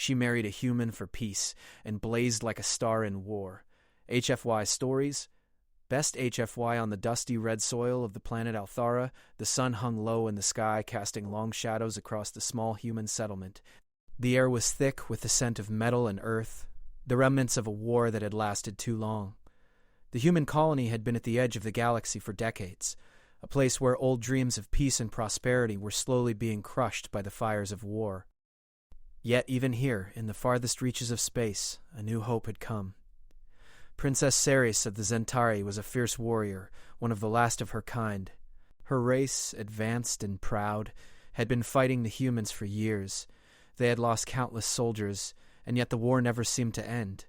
She married a human for peace and blazed like a star in war. HFY Stories. Best HFY on the dusty red soil of the planet Althara, the sun hung low in the sky, casting long shadows across the small human settlement. The air was thick with the scent of metal and earth, the remnants of a war that had lasted too long. The human colony had been at the edge of the galaxy for decades, a place where old dreams of peace and prosperity were slowly being crushed by the fires of war. Yet even here, in the farthest reaches of space, a new hope had come. Princess Ceres of the Zentari was a fierce warrior, one of the last of her kind. Her race, advanced and proud, had been fighting the humans for years. They had lost countless soldiers, and yet the war never seemed to end.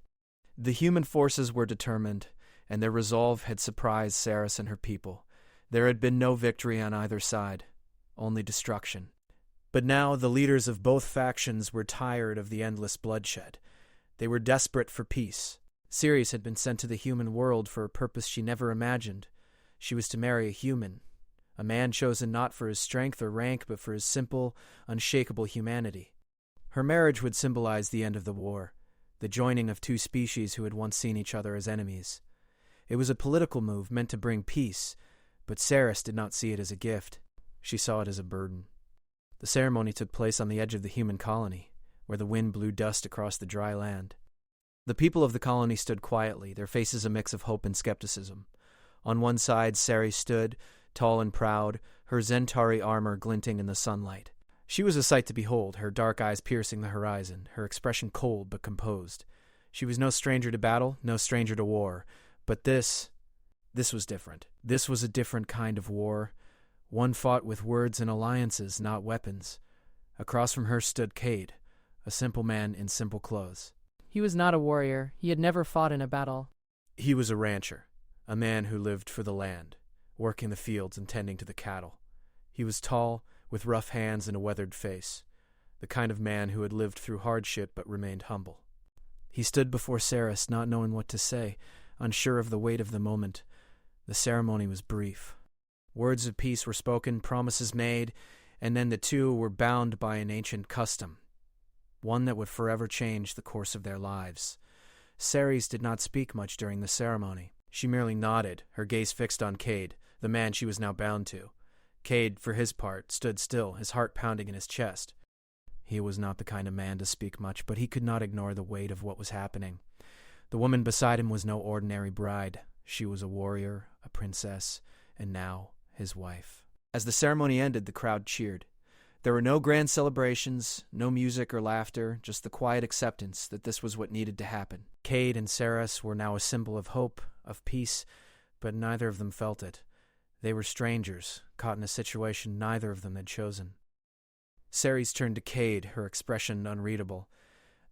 The human forces were determined, and their resolve had surprised Ceres and her people. There had been no victory on either side, only destruction. But now the leaders of both factions were tired of the endless bloodshed. They were desperate for peace. Ceres had been sent to the human world for a purpose she never imagined. She was to marry a human, a man chosen not for his strength or rank, but for his simple, unshakable humanity. Her marriage would symbolize the end of the war, the joining of two species who had once seen each other as enemies. It was a political move meant to bring peace, but Ceres did not see it as a gift. She saw it as a burden. The ceremony took place on the edge of the human colony, where the wind blew dust across the dry land. The people of the colony stood quietly, their faces a mix of hope and skepticism. On one side, Ceres stood, tall and proud, her Zentari armor glinting in the sunlight. She was a sight to behold, her dark eyes piercing the horizon, her expression cold but composed. She was no stranger to battle, no stranger to war, but this was different. This was a different kind of war, one fought with words and alliances, not weapons. Across from her stood Cade, a simple man in simple clothes. He was not a warrior. He had never fought in a battle. He was a rancher, a man who lived for the land, working the fields and tending to the cattle. He was tall, with rough hands and a weathered face, the kind of man who had lived through hardship but remained humble. He stood before Ceres, not knowing what to say, unsure of the weight of the moment. The ceremony was brief. Words of peace were spoken, promises made, and then the two were bound by an ancient custom, one that would forever change the course of their lives. Ceres did not speak much during the ceremony. She merely nodded, her gaze fixed on Cade, the man she was now bound to. Cade, for his part, stood still, his heart pounding in his chest. He was not the kind of man to speak much, but he could not ignore the weight of what was happening. The woman beside him was no ordinary bride. She was a warrior, a princess, and now his wife. As the ceremony ended, the crowd cheered. There were no grand celebrations, no music or laughter, just the quiet acceptance that this was what needed to happen. Cade and Ceres were now a symbol of hope, of peace, but neither of them felt it. They were strangers, caught in a situation neither of them had chosen. Ceres turned to Cade, her expression unreadable.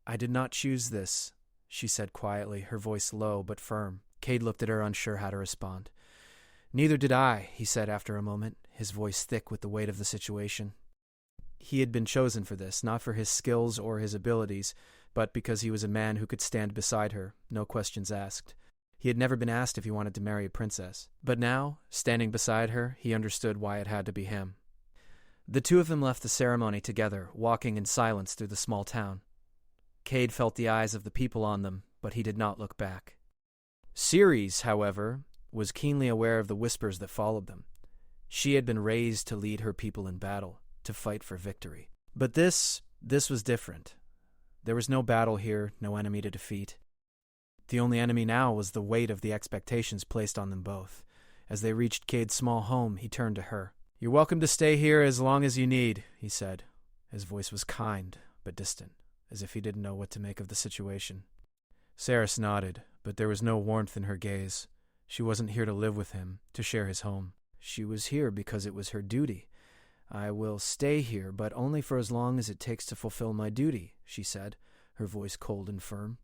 "I did not choose this," she said quietly, her voice low but firm. Cade looked at her, unsure how to respond. "Neither did I," he said after a moment, his voice thick with the weight of the situation. He had been chosen for this, not for his skills or his abilities, but because he was a man who could stand beside her, no questions asked. He had never been asked if he wanted to marry a princess. But now, standing beside her, he understood why it had to be him. The two of them left the ceremony together, walking in silence through the small town. Cade felt the eyes of the people on them, but he did not look back. Ceres, however, was keenly aware of the whispers that followed them. She had been raised to lead her people in battle, to fight for victory. But this was different. There was no battle here, no enemy to defeat. The only enemy now was the weight of the expectations placed on them both. As they reached Cade's small home, he turned to her. "You're welcome to stay here as long as you need," he said. His voice was kind, but distant, as if he didn't know what to make of the situation. Ceres nodded, but there was no warmth in her gaze. She wasn't here to live with him, to share his home. She was here because it was her duty. "I will stay here, but only for as long as it takes to fulfill my duty," she said, her voice cold and firm.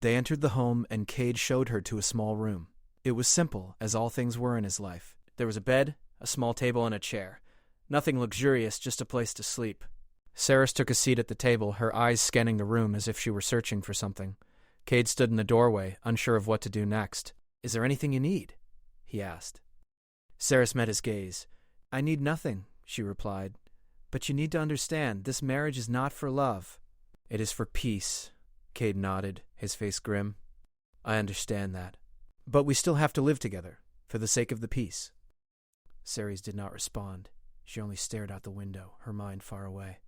They entered the home, and Cade showed her to a small room. It was simple, as all things were in his life. There was a bed, a small table, and a chair. Nothing luxurious, just a place to sleep. Ceres took a seat at the table, her eyes scanning the room as if she were searching for something. Cade stood in the doorway, unsure of what to do next. "Is there anything you need?" he asked. Ceres met his gaze. "I need nothing," she replied. "But you need to understand, this marriage is not for love. It is for peace, Cade nodded, his face grim. I understand that. But we still have to live together, for the sake of the peace. Ceres did not respond. She only stared out the window, her mind far away.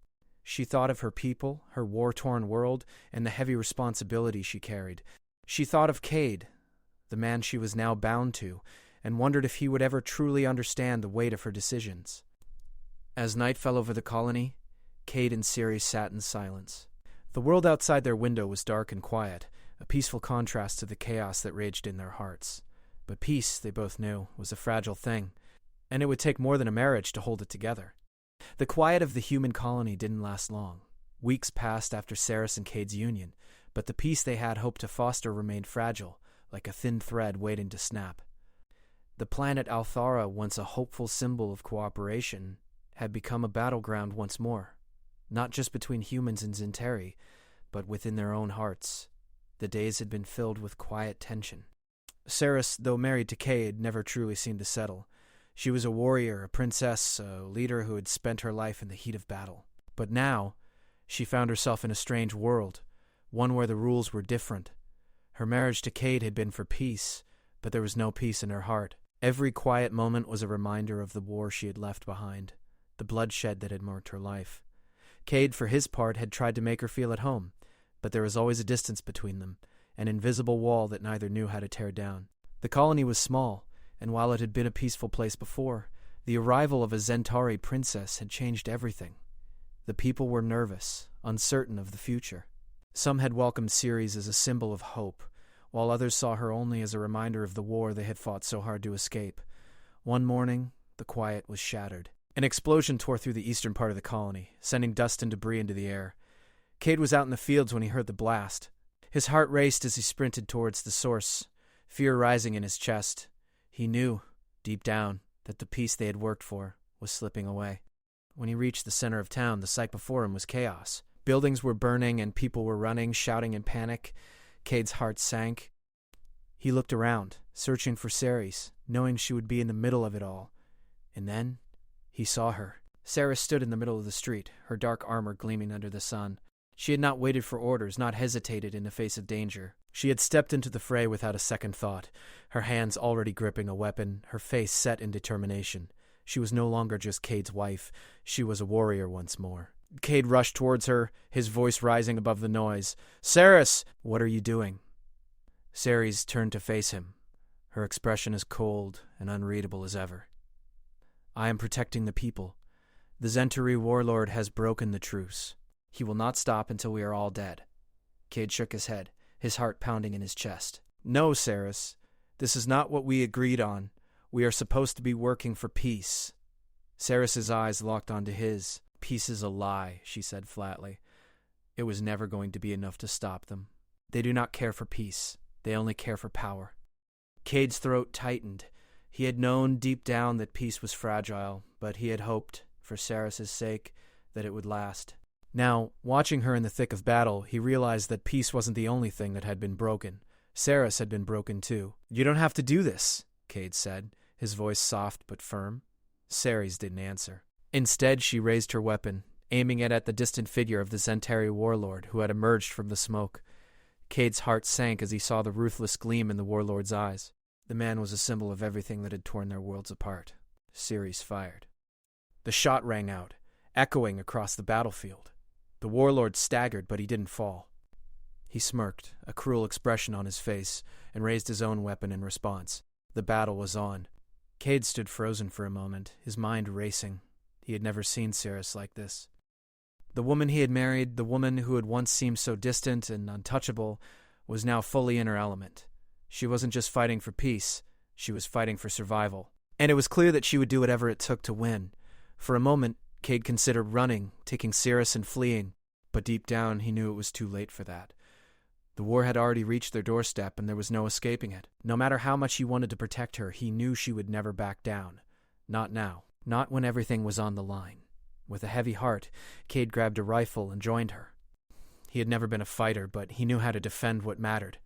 She thought of her people, her war-torn world, and the heavy responsibility she carried. She thought of Cade, the man she was now bound to, and wondered if he would ever truly understand the weight of her decisions. As night fell over the colony, Cade and Ceres sat in silence. The world outside their window was dark and quiet, a peaceful contrast to the chaos that raged in their hearts. But peace, they both knew, was a fragile thing, and it would take more than a marriage to hold it together. The quiet of the human colony didn't last long. Weeks passed after Ceres and Cade's union, but the peace they had hoped to foster remained fragile, like a thin thread waiting to snap. The planet Althara, once a hopeful symbol of cooperation, had become a battleground once more, not just between humans and Zenteri, but within their own hearts. The days had been filled with quiet tension. Ceres, though married to Cade, never truly seemed to settle. She was a warrior, a princess, a leader who had spent her life in the heat of battle. But now, she found herself in a strange world, one where the rules were different. Her marriage to Cade had been for peace, but there was no peace in her heart. Every quiet moment was a reminder of the war she had left behind, the bloodshed that had marked her life. Cade, for his part, had tried to make her feel at home, but there was always a distance between them, an invisible wall that neither knew how to tear down. The colony was small, and while it had been a peaceful place before, the arrival of a Zentari princess had changed everything. The people were nervous, uncertain of the future. Some had welcomed Ceres as a symbol of hope, while others saw her only as a reminder of the war they had fought so hard to escape. One morning, the quiet was shattered. An explosion tore through the eastern part of the colony, sending dust and debris into the air. Cade was out in the fields when he heard the blast. His heart raced as he sprinted towards the source, fear rising in his chest. He knew, deep down, that the peace they had worked for was slipping away. When he reached the center of town, the sight before him was chaos. Buildings were burning and people were running, shouting in panic. Cade's heart sank. He looked around, searching for Ceres, knowing she would be in the middle of it all. And then he saw her. Ceres stood in the middle of the street, her dark armor gleaming under the sun. She had not waited for orders, not hesitated in the face of danger. She had stepped into the fray without a second thought, her hands already gripping a weapon, her face set in determination. She was no longer just Cade's wife. She was a warrior once more. Cade rushed towards her, his voice rising above the noise. "Ceres, what are you doing?" Ceres turned to face him, her expression as cold and unreadable as ever. "I am protecting the people. The Zentari warlord has broken the truce. He will not stop until we are all dead." Cade shook his head, his heart pounding in his chest. "No, Ceres. This is not what we agreed on. We are supposed to be working for peace." Ceres's eyes locked onto his. "Peace is a lie," she said flatly. "It was never going to be enough to stop them. They do not care for peace. They only care for power." Cade's throat tightened. He had known deep down that peace was fragile, but he had hoped, for Ceres's sake, that it would last. Now, watching her in the thick of battle, he realized that peace wasn't the only thing that had been broken. Ceres had been broken too. "You don't have to do this," Cade said, his voice soft but firm. Ceres didn't answer. Instead, she raised her weapon, aiming it at the distant figure of the Zentari warlord who had emerged from the smoke. Cade's heart sank as he saw the ruthless gleam in the warlord's eyes. The man was a symbol of everything that had torn their worlds apart. Ceres fired. The shot rang out, echoing across the battlefield. The warlord staggered, but he didn't fall. He smirked, a cruel expression on his face, and raised his own weapon in response. The battle was on. Cade stood frozen for a moment, his mind racing. He had never seen Ceres like this. The woman he had married, the woman who had once seemed so distant and untouchable, was now fully in her element. She wasn't just fighting for peace, she was fighting for survival. And it was clear that she would do whatever it took to win. For a moment, Cade considered running, taking Ceres and fleeing, but deep down he knew it was too late for that. The war had already reached their doorstep and there was no escaping it. No matter how much he wanted to protect her, he knew she would never back down. Not now. Not when everything was on the line. With a heavy heart, Cade grabbed a rifle and joined her. He had never been a fighter, but he knew how to defend what mattered.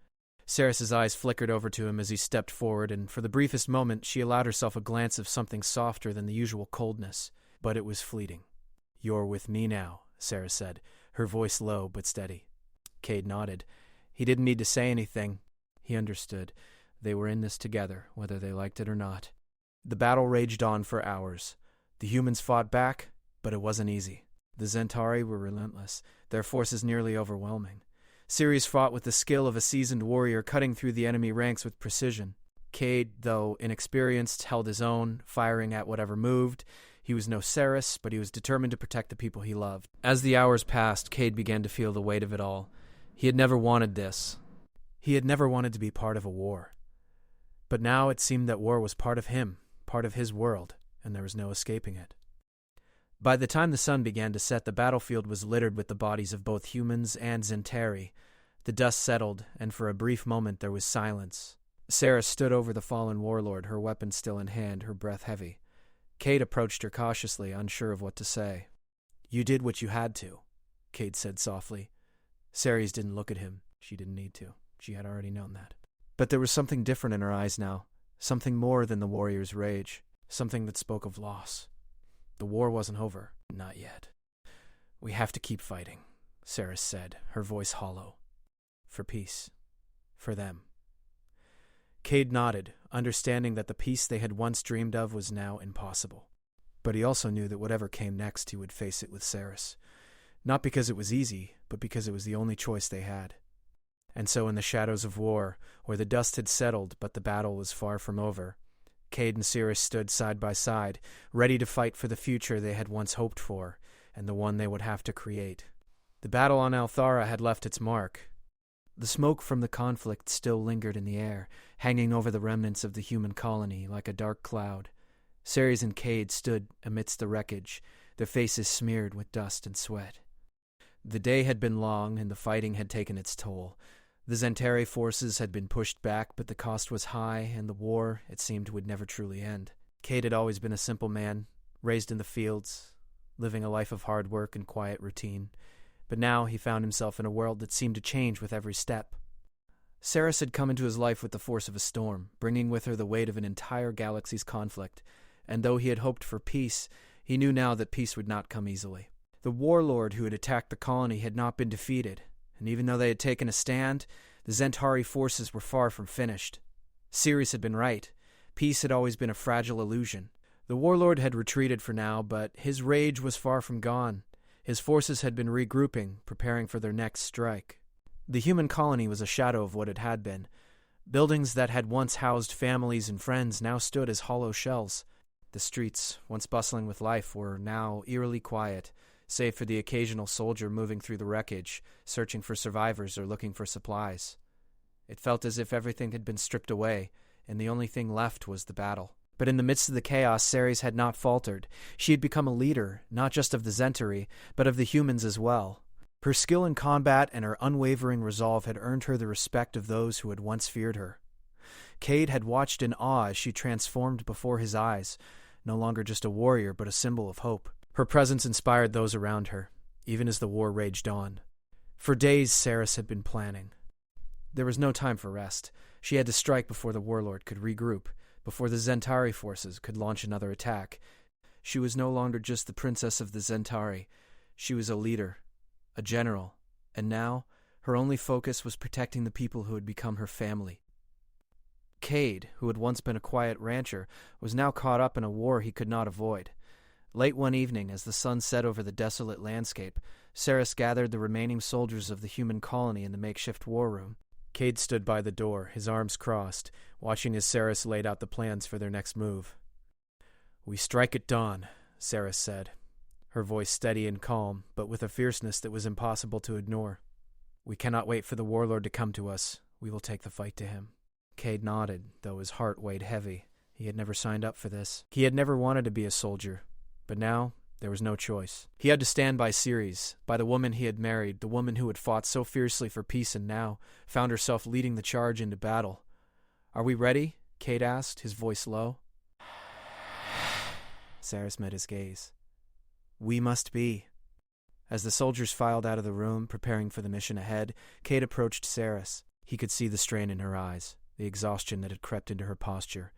Ceres's eyes flickered over to him as he stepped forward, and for the briefest moment she allowed herself a glance of something softer than the usual coldness. But it was fleeting. "You're with me now," Ceres said, her voice low but steady. Cade nodded. He didn't need to say anything. He understood. They were in this together, whether they liked it or not. The battle raged on for hours. The humans fought back, but it wasn't easy. The Zentari were relentless, their forces nearly overwhelming. Ceres fought with the skill of a seasoned warrior, cutting through the enemy ranks with precision. Cade, though inexperienced, held his own, firing at whatever moved. He was no Ceres, but he was determined to protect the people he loved. As the hours passed, Cade began to feel the weight of it all. He had never wanted this. He had never wanted to be part of a war. But now it seemed that war was part of him, part of his world, and there was no escaping it. By the time the sun began to set, the battlefield was littered with the bodies of both humans and Zentari. The dust settled, and for a brief moment there was silence. Ceres stood over the fallen warlord, her weapon still in hand, her breath heavy. Cade approached her cautiously, unsure of what to say. "You did what you had to," Cade said softly. Ceres didn't look at him. She didn't need to. She had already known that. But there was something different in her eyes now, something more than the warrior's rage, something that spoke of loss. The war wasn't over. Not yet. "We have to keep fighting," Ceres said, her voice hollow. "For peace. For them." Cade nodded, understanding that the peace they had once dreamed of was now impossible. But he also knew that whatever came next, he would face it with Ceres. Not because it was easy, but because it was the only choice they had. And so in the shadows of war, where the dust had settled but the battle was far from over, Cade and Ceres stood side by side, ready to fight for the future they had once hoped for, and the one they would have to create. The battle on Althara had left its mark. The smoke from the conflict still lingered in the air, hanging over the remnants of the human colony like a dark cloud. Ceres and Cade stood amidst the wreckage, their faces smeared with dust and sweat. The day had been long, and the fighting had taken its toll. The Zentari forces had been pushed back, but the cost was high, and the war, it seemed, would never truly end. Cade had always been a simple man, raised in the fields, living a life of hard work and quiet routine. But now he found himself in a world that seemed to change with every step. Ceres had come into his life with the force of a storm, bringing with her the weight of an entire galaxy's conflict, and though he had hoped for peace, he knew now that peace would not come easily. The warlord who had attacked the colony had not been defeated, and even though they had taken a stand, the Zentari forces were far from finished. Ceres had been right. Peace had always been a fragile illusion. The warlord had retreated for now, but his rage was far from gone. His forces had been regrouping, preparing for their next strike. The human colony was a shadow of what it had been. Buildings that had once housed families and friends now stood as hollow shells. The streets, once bustling with life, were now eerily quiet, save for the occasional soldier moving through the wreckage, searching for survivors or looking for supplies. It felt as if everything had been stripped away, and the only thing left was the battle. But in the midst of the chaos, Ceres had not faltered. She had become a leader, not just of the Zentari, but of the humans as well. Her skill in combat and her unwavering resolve had earned her the respect of those who had once feared her. Cade had watched in awe as she transformed before his eyes, no longer just a warrior, but a symbol of hope. Her presence inspired those around her, even as the war raged on. For days, Ceres had been planning. There was no time for rest. She had to strike before the warlord could regroup, before the Zentari forces could launch another attack. She was no longer just the princess of the Zentari. She was a leader, a general, and now her only focus was protecting the people who had become her family. Cade, who had once been a quiet rancher, was now caught up in a war he could not avoid. Late one evening, as the sun set over the desolate landscape, Ceres gathered the remaining soldiers of the human colony in the makeshift war room. Cade stood by the door, his arms crossed, watching as Ceres laid out the plans for their next move. "We strike at dawn," Ceres said, her voice steady and calm, but with a fierceness that was impossible to ignore. "We cannot wait for the warlord to come to us. We will take the fight to him." Cade nodded, though his heart weighed heavy. He had never signed up for this. He had never wanted to be a soldier, but now there was no choice. He had to stand by Ceres, by the woman he had married, the woman who had fought so fiercely for peace and now found herself leading the charge into battle. "Are we ready?" Cade asked, his voice low. Ceres met his gaze. "We must be." As the soldiers filed out of the room, preparing for the mission ahead, Cade approached Ceres. He could see the strain in her eyes, the exhaustion that had crept into her posture.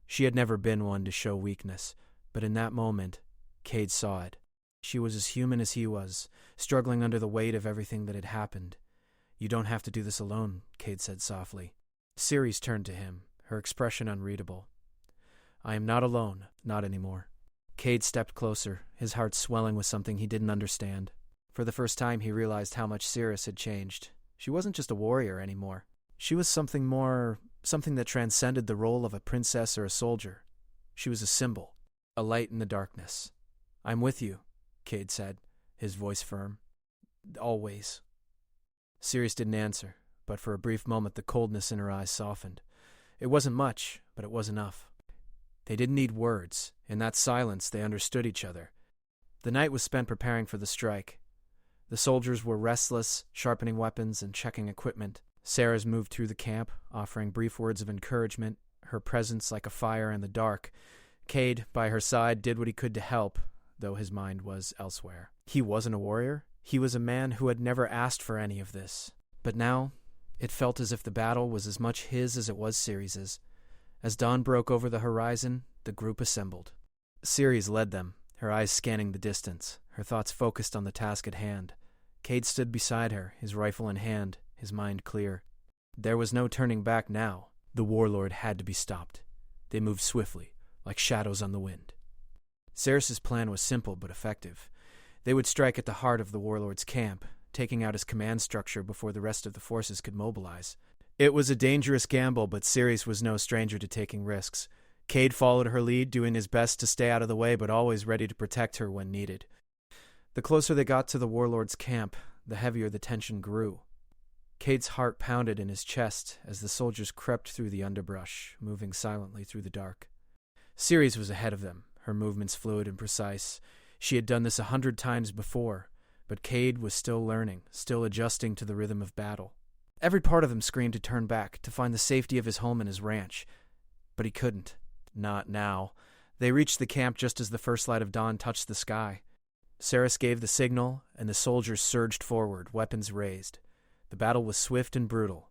She had never been one to show weakness, but in that moment, Cade saw it. She was as human as he was, struggling under the weight of everything that had happened. "You don't have to do this alone," Cade said softly. Ceres turned to him, her expression unreadable. "I am not alone, not anymore." Cade stepped closer, his heart swelling with something he didn't understand. For the first time he realized how much Ceres had changed. She wasn't just a warrior anymore. She was something more, something that transcended the role of a princess or a soldier. She was a symbol, a light in the darkness. "I'm with you," Cade said, his voice firm. "Always." Ceres didn't answer, but for a brief moment the coldness in her eyes softened. It wasn't much, but it was enough. They didn't need words. In that silence they understood each other. The night was spent preparing for the strike. The soldiers were restless, sharpening weapons and checking equipment. Ceres moved through the camp, offering brief words of encouragement, her presence like a fire in the dark. Cade, by her side, did what he could to help, though his mind was elsewhere. He wasn't a warrior. He was a man who had never asked for any of this. But now, it felt as if the battle was as much his as it was Ceres's. As dawn broke over the horizon, the group assembled. Ceres led them, her eyes scanning the distance, her thoughts focused on the task at hand. Cade stood beside her, his rifle in hand, his mind clear. There was no turning back now. The warlord had to be stopped. They moved swiftly, like shadows on the wind. Ceres's plan was simple but effective. They would strike at the heart of the warlord's camp, taking out his command structure before the rest of the forces could mobilize. It was a dangerous gamble, but Ceres was no stranger to taking risks. Cade followed her lead, doing his best to stay out of the way, but always ready to protect her when needed. The closer they got to the warlord's camp, the heavier the tension grew. Cade's heart pounded in his chest as the soldiers crept through the underbrush, moving silently through the dark. Ceres was ahead of them, her movements fluid and precise. She had done this 100 times before, but Cade was still learning, still adjusting to the rhythm of battle. Every part of him screamed to turn back, to find the safety of his home and his ranch. But he couldn't. Not now. They reached the camp just as the first light of dawn touched the sky. Ceres gave the signal, and the soldiers surged forward, weapons raised. The battle was swift and brutal.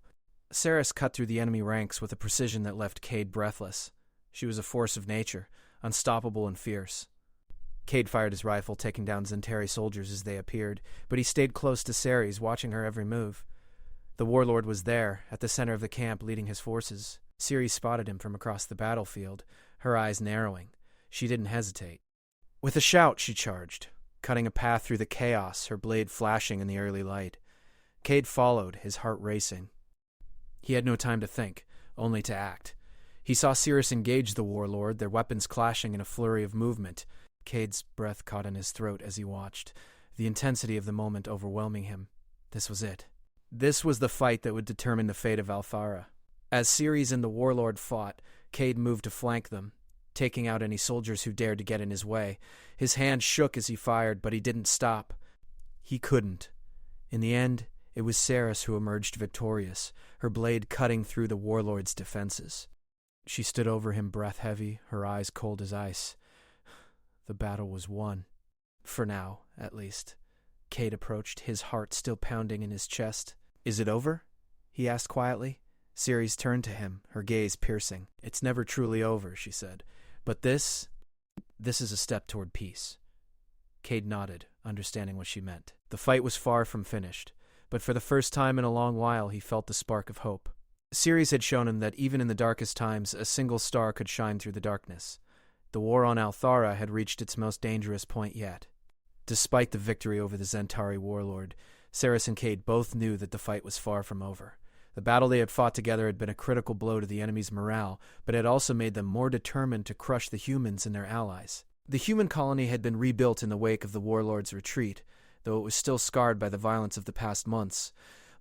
Ceres cut through the enemy ranks with a precision that left Cade breathless. She was a force of nature, unstoppable and fierce. Cade fired his rifle, taking down Zentari soldiers as they appeared, but he stayed close to Ceres, watching her every move. The warlord was there, at the center of the camp, leading his forces. Ceres spotted him from across the battlefield, her eyes narrowing. She didn't hesitate. With a shout, she charged, cutting a path through the chaos, her blade flashing in the early light. Cade followed, his heart racing. He had no time to think, only to act. He saw Ceres engage the warlord, their weapons clashing in a flurry of movement. Cade's breath caught in his throat as he watched, the intensity of the moment overwhelming him. This was it. This was the fight that would determine the fate of Althara. As Ceres and the warlord fought, Cade moved to flank them, taking out any soldiers who dared to get in his way. His hand shook as he fired, but he didn't stop. He couldn't. In the end, it was Ceres who emerged victorious, her blade cutting through the warlord's defenses. She stood over him, breath heavy, her eyes cold as ice. The battle was won. For now, at least. Cade approached, his heart still pounding in his chest. "Is it over?" he asked quietly. Ceres turned to him, her gaze piercing. "It's never truly over," she said. "But this is a step toward peace." Cade nodded, understanding what she meant. The fight was far from finished, but for the first time in a long while he felt the spark of hope. Ceres had shown him that even in the darkest times, a single star could shine through the darkness. The war on Althara had reached its most dangerous point yet. Despite the victory over the Zentari warlord, Ceres and Cade both knew that the fight was far from over. The battle they had fought together had been a critical blow to the enemy's morale, but it also made them more determined to crush the humans and their allies. The human colony had been rebuilt in the wake of the warlord's retreat, though it was still scarred by the violence of the past months.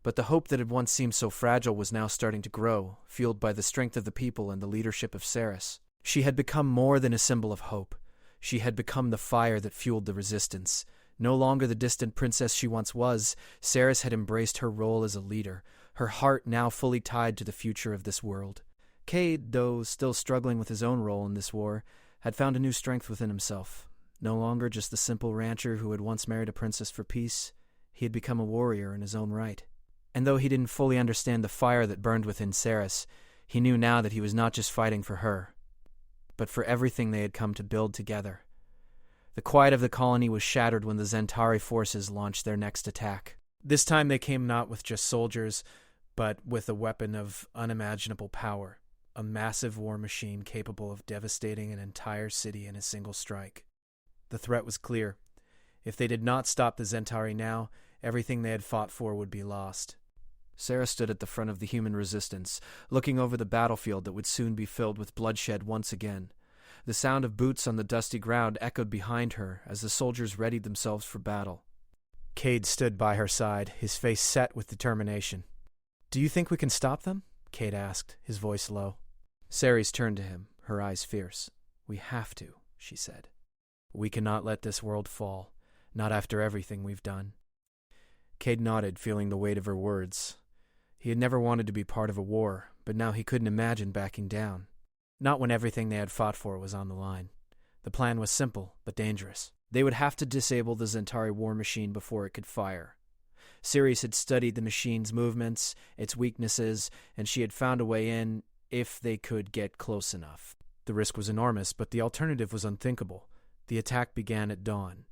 But the hope that had once seemed so fragile was now starting to grow, fueled by the strength of the people and the leadership of Ceres. She had become more than a symbol of hope. She had become the fire that fueled the resistance. No longer the distant princess she once was, Ceres had embraced her role as a leader, her heart now fully tied to the future of this world. Cade, though still struggling with his own role in this war, had found a new strength within himself. No longer just the simple rancher who had once married a princess for peace, he had become a warrior in his own right. And though he didn't fully understand the fire that burned within Ceres, he knew now that he was not just fighting for her, but for everything they had come to build together. The quiet of the colony was shattered when the Zentari forces launched their next attack. This time they came not with just soldiers, but with a weapon of unimaginable power, a massive war machine capable of devastating an entire city in a single strike. The threat was clear. If they did not stop the Zentari now, everything they had fought for would be lost. Sarah stood at the front of the human resistance, looking over the battlefield that would soon be filled with bloodshed once again. The sound of boots on the dusty ground echoed behind her as the soldiers readied themselves for battle. Cade stood by her side, his face set with determination. "Do you think we can stop them?" Cade asked, his voice low. Ceres turned to him, her eyes fierce. "We have to," she said. "We cannot let this world fall, not after everything we've done." Cade nodded, feeling the weight of her words. He had never wanted to be part of a war, but now he couldn't imagine backing down. Not when everything they had fought for was on the line. The plan was simple, but dangerous. They would have to disable the Zentari war machine before it could fire. Ceres had studied the machine's movements, its weaknesses, and she had found a way in if they could get close enough. The risk was enormous, but the alternative was unthinkable. The attack began at dawn.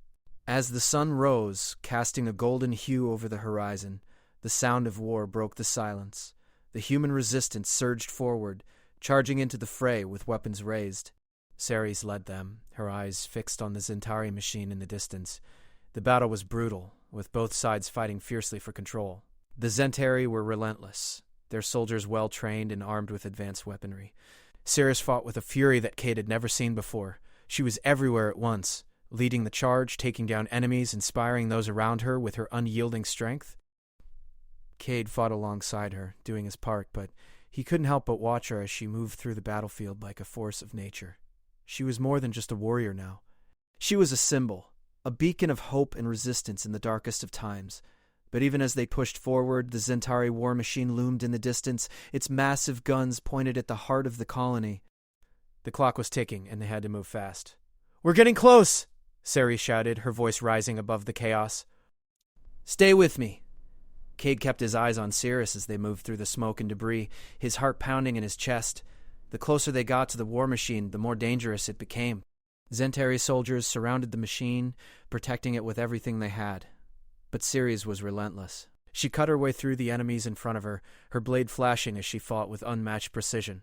As the sun rose, casting a golden hue over the horizon, the sound of war broke the silence. The human resistance surged forward, charging into the fray with weapons raised. Ceres led them, her eyes fixed on the Zentari machine in the distance. The battle was brutal, with both sides fighting fiercely for control. The Zentari were relentless, their soldiers well-trained and armed with advanced weaponry. Ceres fought with a fury that Cade had never seen before. She was everywhere at once, leading the charge, taking down enemies, inspiring those around her with her unyielding strength. Cade fought alongside her, doing his part, but he couldn't help but watch her as she moved through the battlefield like a force of nature. She was more than just a warrior now. She was a symbol, a beacon of hope and resistance in the darkest of times. But even as they pushed forward, the Zentari war machine loomed in the distance, its massive guns pointed at the heart of the colony. The clock was ticking, and they had to move fast. "We're getting close!" Ceres shouted, her voice rising above the chaos. "Stay with me." Cade kept his eyes on Ceres as they moved through the smoke and debris, his heart pounding in his chest. The closer they got to the war machine, the more dangerous it became. Zentari soldiers surrounded the machine, protecting it with everything they had. But Ceres was relentless. She cut her way through the enemies in front of her, her blade flashing as she fought with unmatched precision.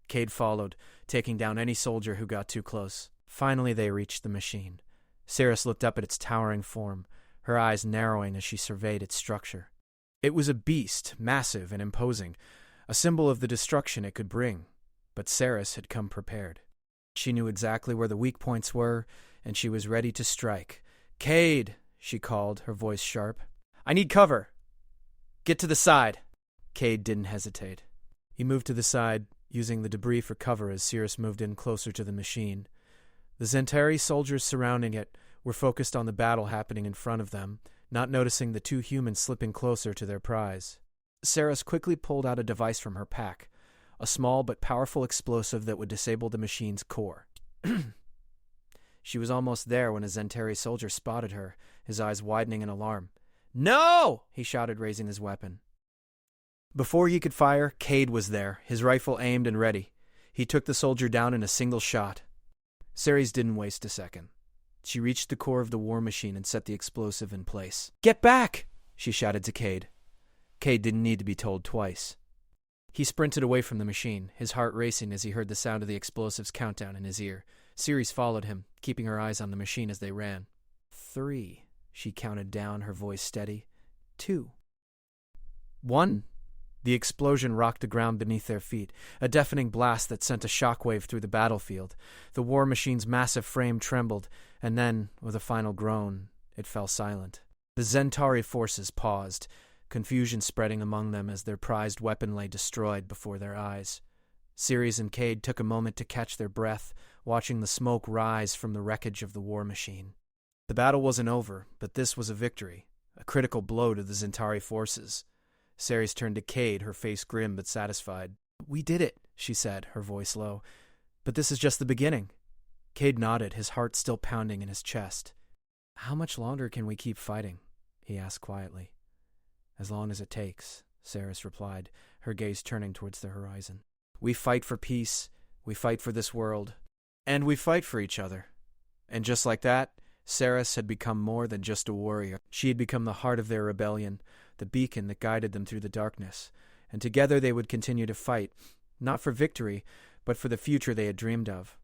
Cade followed, taking down any soldier who got too close. Finally they reached the machine. Ceres looked up at its towering form, her eyes narrowing as she surveyed its structure. It was a beast, massive and imposing, a symbol of the destruction it could bring. But Ceres had come prepared. She knew exactly where the weak points were, and she was ready to strike. "Cade!" she called, her voice sharp. "I need cover. Get to the side." Cade didn't hesitate. He moved to the side, using the debris for cover as Ceres moved in closer to the machine. The Zentari soldiers surrounding it were focused on the battle happening in front of them, not noticing the two humans slipping closer to their prize. Ceres quickly pulled out a device from her pack, a small but powerful explosive that would disable the machine's core. She was almost there when a Zentari soldier spotted her, his eyes widening in alarm. "No!" he shouted, raising his weapon. Before he could fire, Cade was there, his rifle aimed and ready. He took the soldier down in a single shot. Ceres didn't waste a second. She reached the core of the war machine and set the explosive in place. "Get back!" she shouted to Cade. Cade didn't need to be told twice. He sprinted away from the machine, his heart racing as he heard the sound of the explosive's countdown in his ear. Ceres followed him, keeping her eyes on the machine as they ran. 3, she counted down, her voice steady. 2. 1. The explosion rocked the ground beneath their feet, a deafening blast that sent a shockwave through the battlefield. The war machine's massive frame trembled, and then, with a final groan, it fell silent. The Zentari forces paused, confusion spreading among them as their prized weapon lay destroyed before their eyes. Ceres and Cade took a moment to catch their breath, watching the smoke rise from the wreckage of the war machine. The battle wasn't over, but this was a victory, a critical blow to the Zentari forces. Ceres turned to Cade, her face grim but satisfied. "We did it," she said, her voice low. "But this is just the beginning." Cade nodded, his heart still pounding in his chest. "How much longer can we keep fighting?" he asked quietly. "As long as it takes," Ceres replied, her gaze turning towards the horizon. "We fight for peace, we fight for this world, and we fight for each other." And just like that, Saris had become more than just a warrior. She had become the heart of their rebellion, the beacon that guided them through the darkness. And together they would continue to fight, not for victory, but for the future they had dreamed of.